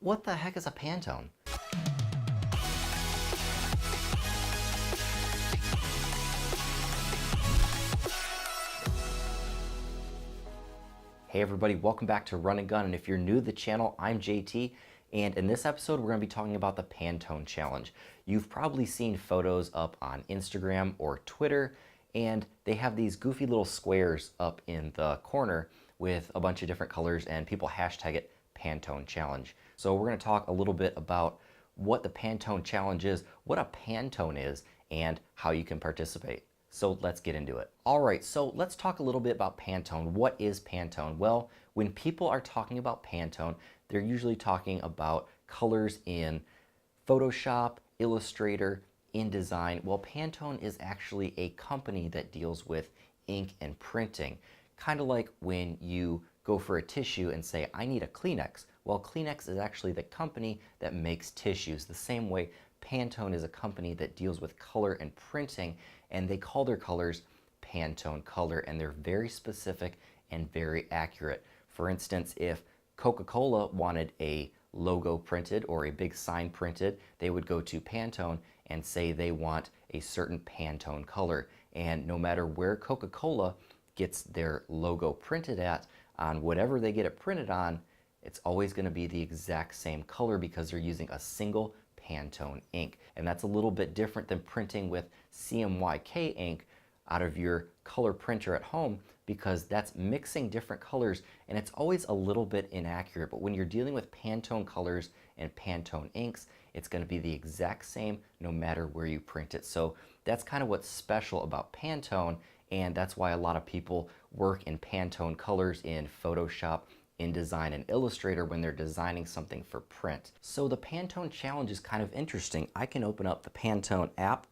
what the heck is a Pantone? Hey everybody, welcome back to Run and Gun, and if you're new to the channel, I'm JT, and in this episode we're going to be talking about the Pantone Challenge. You've probably seen photos up on Instagram or Twitter, and they have these goofy little squares up in the corner with a bunch of different colors, and people hashtag it Pantone Challenge. So we're going to talk a little bit about what the Pantone Challenge is, what a Pantone is, and how you can participate. So let's get into it. All right, so let's talk a little bit about Pantone. What is Pantone? Well, when people are talking about Pantone, they're usually talking about colors in Photoshop, Illustrator, InDesign. Well, Pantone is actually a company that deals with ink and printing. Kind of like when you go for a tissue and say, I need a Kleenex. Well, Kleenex is actually the company that makes tissues. The same way Pantone is a company that deals with color and printing, and they call their colors Pantone color, and they're very specific and very accurate. For instance, if Coca-Cola wanted a logo printed or a big sign printed, they would go to Pantone and say they want a certain Pantone color. And no matter where Coca-Cola gets their logo printed at, on whatever they get it printed on, it's always going to be the exact same color because they're using a single Pantone ink. And that's a little bit different than printing with CMYK ink out of your color printer at home, because that's mixing different colors and it's always a little bit inaccurate. But when you're dealing with Pantone colors and Pantone inks, it's going to be the exact same no matter where you print it. So that's kind of what's special about Pantone, and that's why a lot of people work in Pantone colors in Photoshop, InDesign, and Illustrator when they're designing something for print. So the Pantone Challenge is kind of interesting. I can open up the Pantone app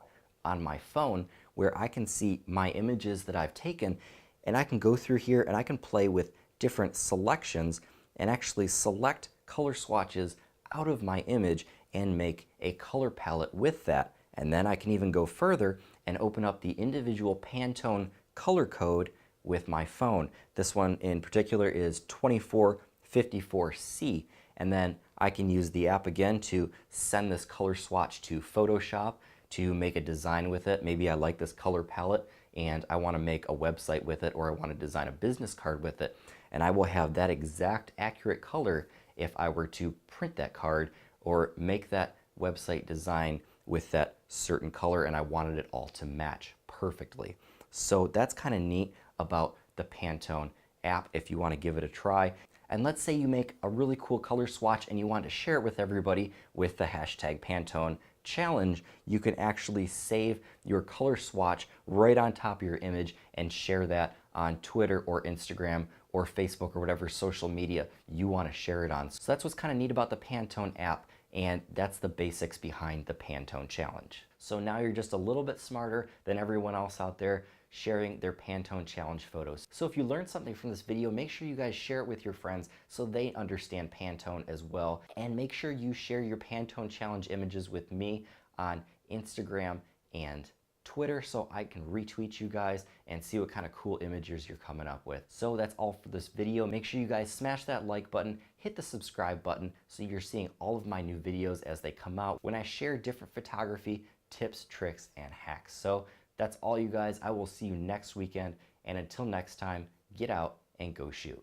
on my phone where I can see my images that I've taken, and I can go through here and I can play with different selections and actually select color swatches out of my image and make a color palette with that. And then I can even go further and open up the individual Pantone color code with my phone. This one in particular is 2454C, and then I can use the app again to send this color swatch to Photoshop to make a design with it. Maybe I like this color palette and I want to make a website with it, or I want to design a business card with it, and I will have that exact accurate color if I were to print that card or make that website design with that certain color, and I wanted it all to match perfectly. So that's kind of neat about the Pantone app if you want to give it a try. And let's say you make a really cool color swatch and you want to share it with everybody with the hashtag Pantone Challenge. You can actually save your color swatch right on top of your image and share that on Twitter or Instagram or Facebook or whatever social media you want to share it on. So that's what's kind of neat about the Pantone app, and that's the basics behind the Pantone Challenge. So now you're just a little bit smarter than everyone else out there sharing their Pantone Challenge photos. So if you learned something from this video, make sure you guys share it with your friends so they understand Pantone as well. And make sure you share your Pantone Challenge images with me on Instagram and Twitter so I can retweet you guys and see what kind of cool images you're coming up with. So that's all for this video. Make sure you guys smash that like button, hit the subscribe button so you're seeing all of my new videos as they come out when I share different photography tips, tricks, and hacks. So that's all, you guys. I will see you next weekend, and until next time, get out and go shoot.